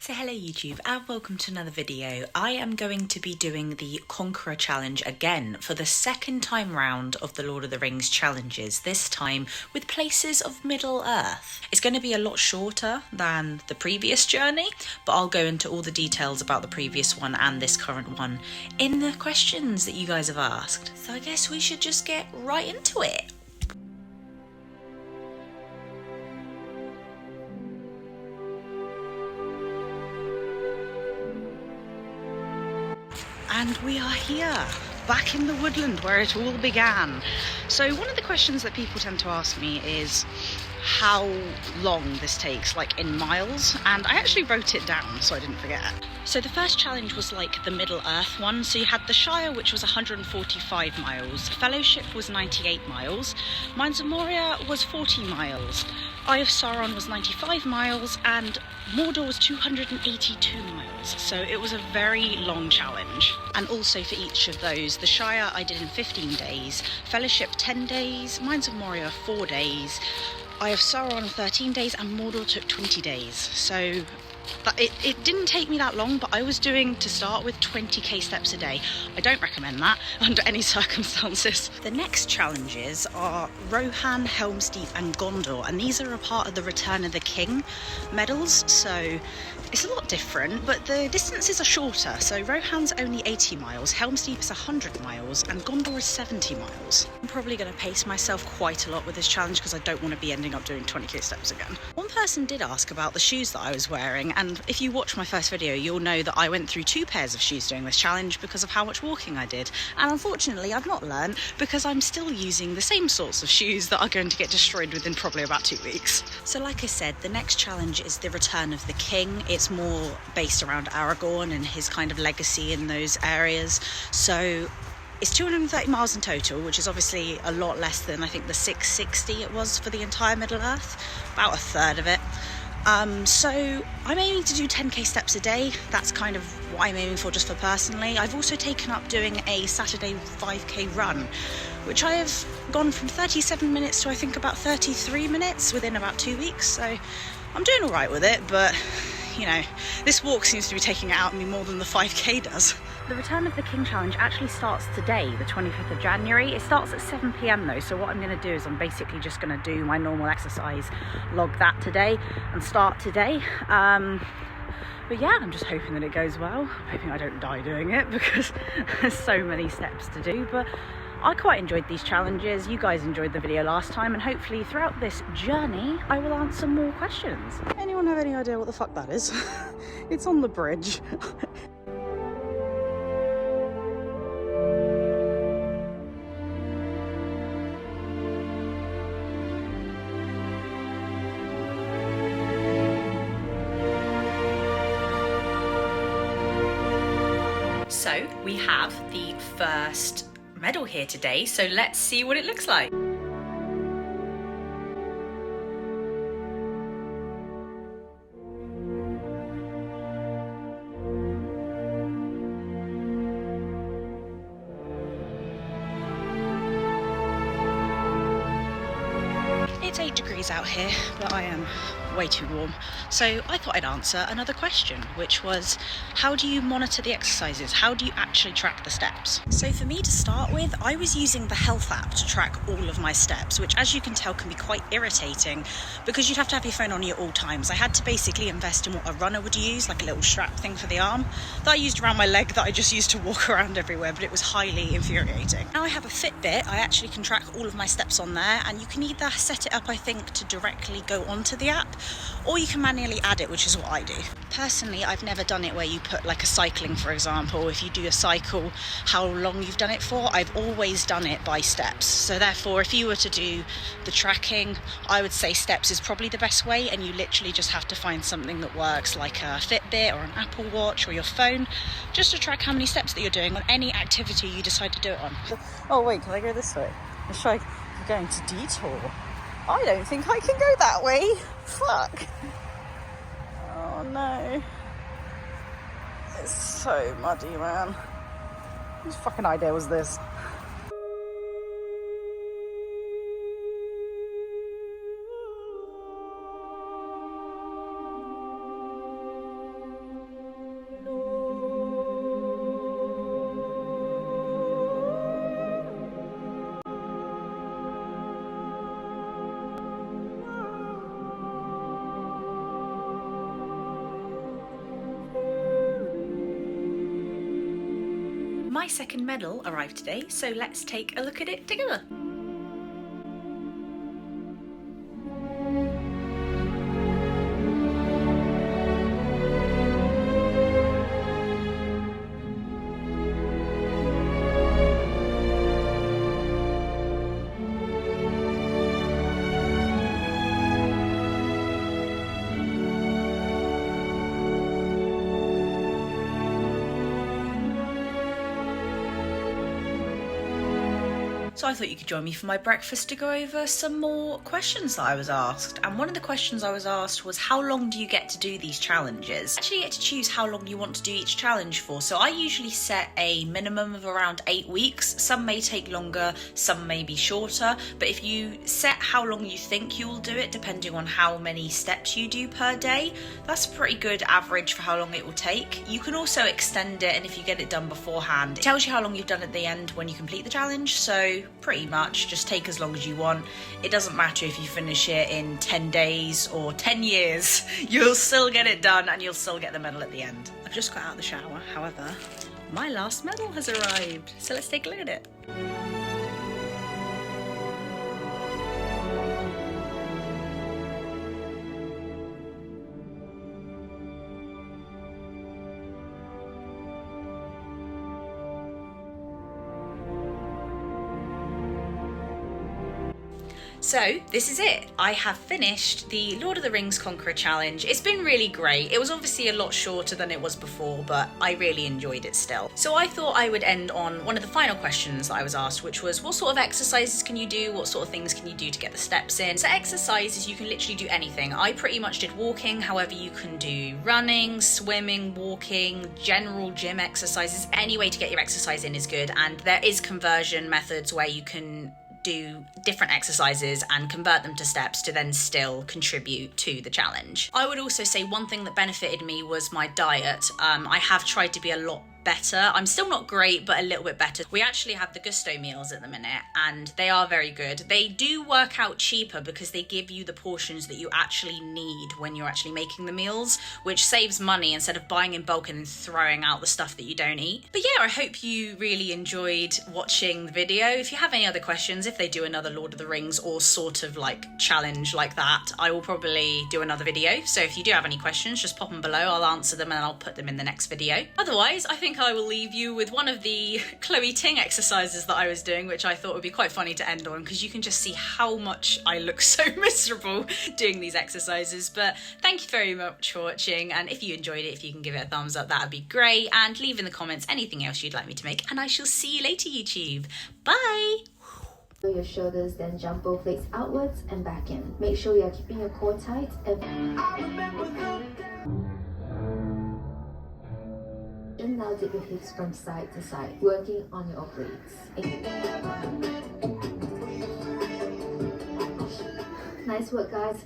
So hello YouTube and welcome to another video. I am going to be doing the Conqueror challenge again for the second time round of the Lord of the Rings challenges, this time with places of Middle Earth. It's going to be a lot shorter than the previous journey, but I'll go into all the details about the previous one and this current one in the questions that you guys have asked. So I guess we should just get right into it. And we are here, back in the woodland where it all began. So one of the questions that people tend to ask me is how long this takes, like in miles, and I actually wrote it down so I didn't forget. So the first challenge was like the Middle Earth one, so you had the Shire, which was 145 miles, Fellowship was 98 miles, Mines of Moria was 40 miles, Eye of Sauron was 95 miles, and Mordor was 282 miles, so it was a very long challenge. And also for each of those, the Shire I did in 15 days, Fellowship 10 days, Mines of Moria 4 days, Eye of Sauron 13 days, and Mordor took 20 days. So it didn't take me that long, but I was doing, to start with, 20k steps a day. I don't recommend that under any circumstances. The next challenges are Rohan, Helm, and Gondor, and these are a part of the Return of the King medals, so it's a lot different, but the distances are shorter. So Rohan's only 80 miles, Helm is 100 miles, and Gondor is 70 miles. I'm probably going to pace myself quite a lot with this challenge because I don't want to be ending up doing 20k steps again. One person did ask about the shoes that I was wearing, and if you watch my first video, you'll know that I went through 2 pairs of shoes doing this challenge because of how much walking I did. And unfortunately, I've not learned because I'm still using the same sorts of shoes that are going to get destroyed within probably about 2 weeks. So like I said, the next challenge is the Return of the King. It's more based around Aragorn and his kind of legacy in those areas. So it's 230 miles in total, which is obviously a lot less than I think the 660 it was for the entire Middle Earth, about a third of it. So I'm aiming to do 10k steps a day. That's kind of what I'm aiming for just for personally. I've also taken up doing a Saturday 5k run, which I have gone from 37 minutes to I think about 33 minutes within about 2 weeks. So I'm doing all right with it, but you know, this walk seems to be taking it out of me more than the 5k does. The Return of the King challenge actually starts today, the 25th of January. It starts at 7 p.m. though, so what I'm going to do is I'm basically just going to do my normal exercise, log that today, and start today. But yeah, I'm just hoping that it goes well. I'm hoping I don't die doing it because there's so many steps to do, but I quite enjoyed these challenges. You guys enjoyed the video last time, and hopefully throughout this journey I will answer more questions. Anyone have any idea what the fuck that is? It's on the bridge. So we have the first medal here today, so let's see what it looks like. It's 8 degrees out here, but I am way too warm. So I thought I'd answer another question, which was, how do you monitor the exercises? How do you actually track the steps? So for me, to start with, I was using the Health app to track all of my steps, which as you can tell can be quite irritating because you'd have to have your phone on you at all times. I had to basically invest in what a runner would use, like a little strap thing for the arm that I used around my leg that I just used to walk around everywhere, but it was highly infuriating. Now I have a Fitbit. I actually can track all of my steps on there, and you can either set it up, I think, to directly go onto the app, or you can manually add it, which is what I do. Personally, I've never done it where you put like a cycling, for example, if you do a cycle, how long you've done it for. I've always done it by steps. So therefore, if you were to do the tracking, I would say steps is probably the best way, and you literally just have to find something that works, like a Fitbit or an Apple Watch or your phone, just to track how many steps that you're doing on any activity you decide to do it on. Oh wait, can I go this way? Let's try going to detour. I don't think I can go that way. Fuck. Oh no. It's so muddy, man. Whose fucking idea was this? My second medal arrived today, so let's take a look at it together. So I thought you could join me for my breakfast to go over some more questions that I was asked. And one of the questions I was asked was, how long do you get to do these challenges? Actually, you get to choose how long you want to do each challenge for. So I usually set a minimum of around 8 weeks. Some may take longer, some may be shorter. But if you set how long you think you will do it, depending on how many steps you do per day, that's a pretty good average for how long it will take. You can also extend it, and if you get it done beforehand, it tells you how long you've done at the end when you complete the challenge. So pretty much just take as long as you want. It doesn't matter if you finish it in 10 days or 10 years, you'll still get it done and you'll still get the medal at the end. I've just got out of the shower, however, my last medal has arrived, so let's take a look at it. So this is it. I have finished the Lord of the Rings Conqueror challenge. It's been really great. It was obviously a lot shorter than it was before, but I really enjoyed it still. So I thought I would end on one of the final questions that I was asked, which was, what sort of exercises can you do? What sort of things can you do to get the steps in? So exercises, you can literally do anything. I pretty much did walking. However, you can do running, swimming, walking, general gym exercises. Any way to get your exercise in is good. And there is conversion methods where you can do different exercises and convert them to steps to then still contribute to the challenge. I would also say one thing that benefited me was my diet. I have tried to be a lot better. I'm still not great, but a little bit better. We actually have the Gusto meals at the minute, and they are very good. They do work out cheaper because they give you the portions that you actually need when you're actually making the meals, which saves money instead of buying in bulk and throwing out the stuff that you don't eat. But yeah, I hope you really enjoyed watching the video. If you have any other questions, if they do another Lord of the Rings or sort of like challenge like that, I will probably do another video. So if you do have any questions, just pop them below. I'll answer them and I'll put them in the next video. Otherwise, I think I will leave you with one of the Chloe Ting exercises that I was doing, which I thought would be quite funny to end on, because you can just see how much I look so miserable doing these exercises. But thank you very much for watching, and if you enjoyed it, if you can give it a thumbs up, that would be great, and leave in the comments anything else you'd like me to make, and I shall see you later, YouTube. Bye! Your shoulders, then jump both legs outwards and back in. Make sure you are keeping your core tight and now dip your hips from side to side, working on your obliques. Nice work, guys.